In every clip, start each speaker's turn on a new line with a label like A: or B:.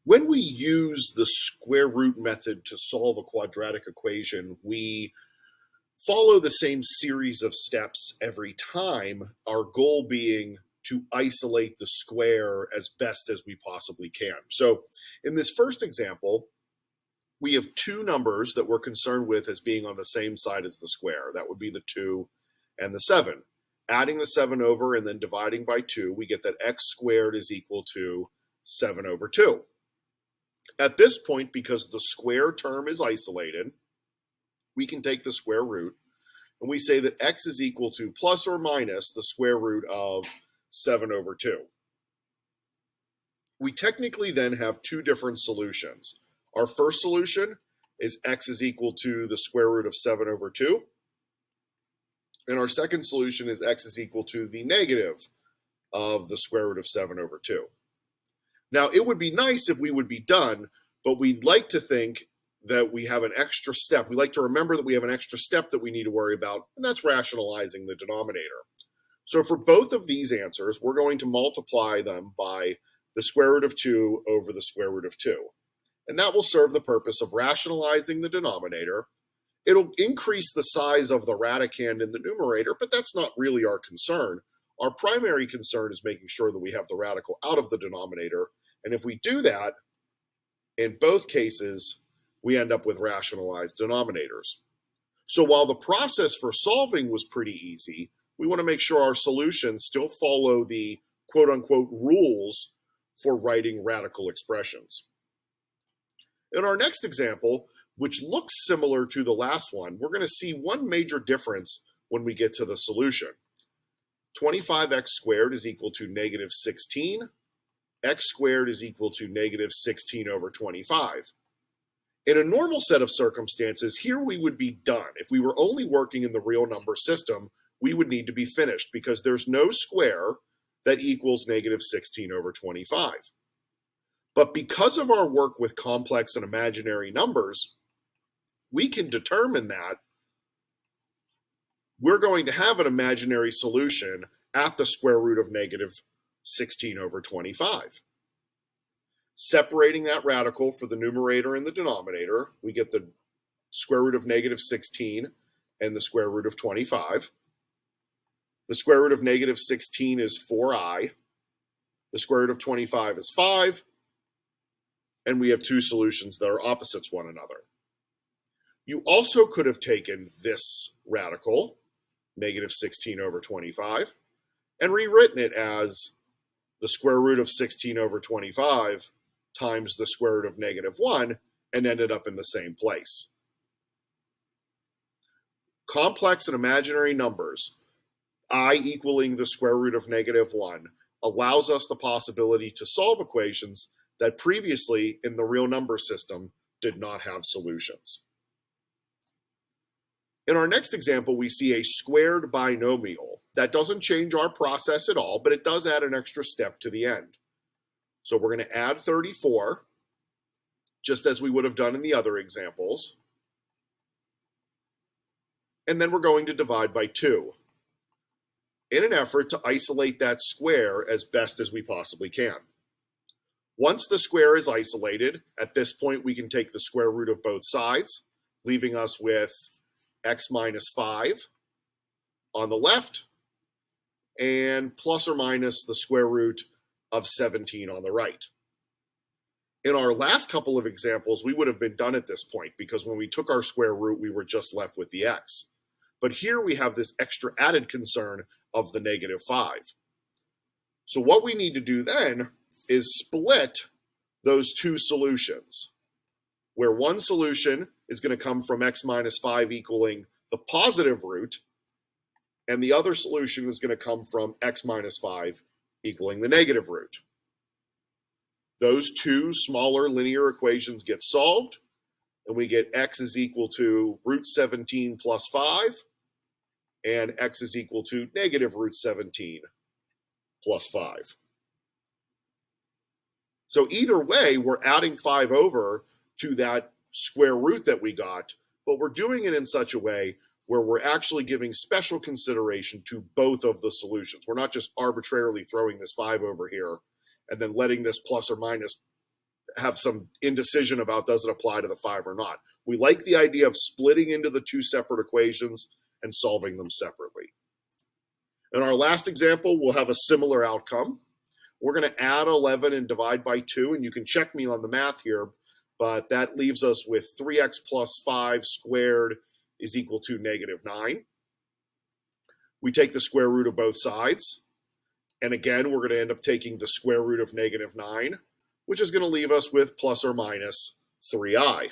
A: When we use the square root method to solve a quadratic equation, we follow the same series of steps every time, our goal being to isolate the square as best as we possibly can. So in this first example, we have two numbers that we're concerned with as being on the same side as the square. That would be the 2 and the 7. Adding the 7 over and then dividing by 2, we get that x squared is equal to 7 over 2. At this point, because the square term is isolated, we can take the square root and we say that x is equal to plus or minus the square root of 7 over 2. We technically then have two different solutions. Our first solution is x is equal to the square root of 7 over 2. And our second solution is x is equal to the negative of the square root of 7 over 2. Now, it would be nice if we would be done, but we'd like to think that we have an extra step. We like to remember that we have an extra step that we need to worry about, and that's rationalizing the denominator. So for both of these answers, we're going to multiply them by the square root of 2 over the square root of 2. And that will serve the purpose of rationalizing the denominator. It'll increase the size of the radicand in the numerator, but that's not really our concern. Our primary concern is making sure that we have the radical out of the denominator. And if we do that, in both cases, we end up with rationalized denominators. So while the process for solving was pretty easy, we want to make sure our solutions still follow the quote-unquote rules for writing radical expressions. In our next example, which looks similar to the last one, we're going to see one major difference when we get to the solution. 25x squared is equal to negative 16. X squared is equal to negative 16 over 25. In a normal set of circumstances, here we would be done. If we were only working in the real number system, we would need to be finished because there's no square that equals negative 16 over 25. But because of our work with complex and imaginary numbers, we can determine that we're going to have an imaginary solution at the square root of negative 16 over 25. Separating that radical for the numerator and the denominator, we get the square root of negative 16 and the square root of 25. The square root of negative 16 is 4i. The square root of 25 is 5. And we have two solutions that are opposites one another. You also could have taken this radical, negative 16 over 25, and rewritten it as the square root of 16 over 25 times the square root of negative 1, and ended up in the same place. Complex and imaginary numbers, I equaling the square root of negative 1, allows us the possibility to solve equations that previously in the real number system did not have solutions. In our next example, we see a squared binomial. That doesn't change our process at all, but it does add an extra step to the end. So we're going to add 34, just as we would have done in the other examples. And then we're going to divide by 2 in an effort to isolate that square as best as we possibly can. Once the square is isolated, at this point we can take the square root of both sides, leaving us with x minus 5 on the left and plus or minus the square root of 17 on the right. In our last couple of examples, we would have been done at this point because when we took our square root, we were just left with the x. But here we have this extra added concern of the negative 5. So what we need to do then is split those two solutions, where one solution is going to come from x minus 5 equaling the positive root, and the other solution is going to come from x minus 5 equaling the negative root. Those two smaller linear equations get solved, and we get x is equal to root 17 plus 5, and x is equal to negative root 17 plus 5. So either way, we're adding 5 over to that square root that we got, but we're doing it in such a way where we're actually giving special consideration to both of the solutions. We're not just arbitrarily throwing this 5 over here and then letting this plus or minus have some indecision about does it apply to the 5 or not. We like the idea of splitting into the two separate equations and solving them separately. In our last example, we'll have a similar outcome. We're going to add 11 and divide by 2, and you can check me on the math here, but that leaves us with 3x plus 5 squared is equal to negative 9. We take the square root of both sides, and again, we're going to end up taking the square root of negative 9, which is going to leave us with plus or minus 3i.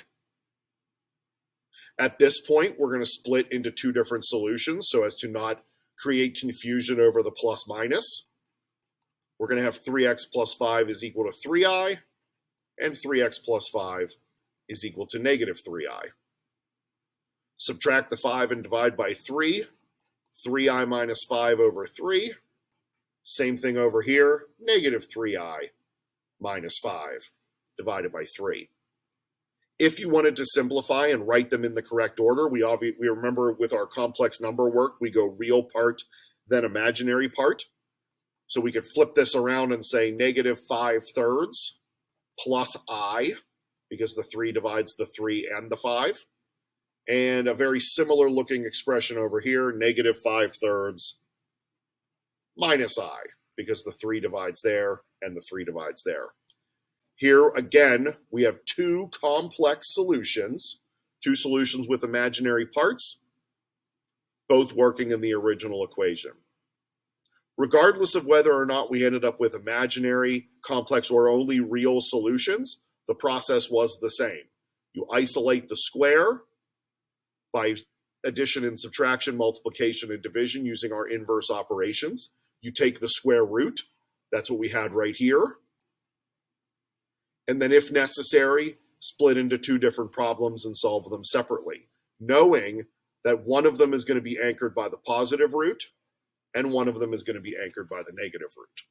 A: At this point, we're going to split into two different solutions so as to not create confusion over the plus minus. We're going to have 3x plus 5 is equal to 3i, and 3x plus 5 is equal to negative 3i. Subtract the 5 and divide by 3. 3i minus 5 over 3. Same thing over here, negative 3i minus 5 divided by 3. If you wanted to simplify and write them in the correct order, we remember with our complex number work, we go real part, then imaginary part. So we could flip this around and say negative 5/3 plus I, because the 3 divides the 3 and the 5. And a very similar looking expression over here, negative 5/3 minus I, because the 3 divides there and the 3 divides there. Here, again, we have two complex solutions, two solutions with imaginary parts, both working in the original equation. Regardless of whether or not we ended up with imaginary, complex, or only real solutions, the process was the same. You isolate the square by addition and subtraction, multiplication and division using our inverse operations. You take the square root, that's what we had right here, and then if necessary, split into two different problems and solve them separately, knowing that one of them is going to be anchored by the positive root and one of them is going to be anchored by the negative root.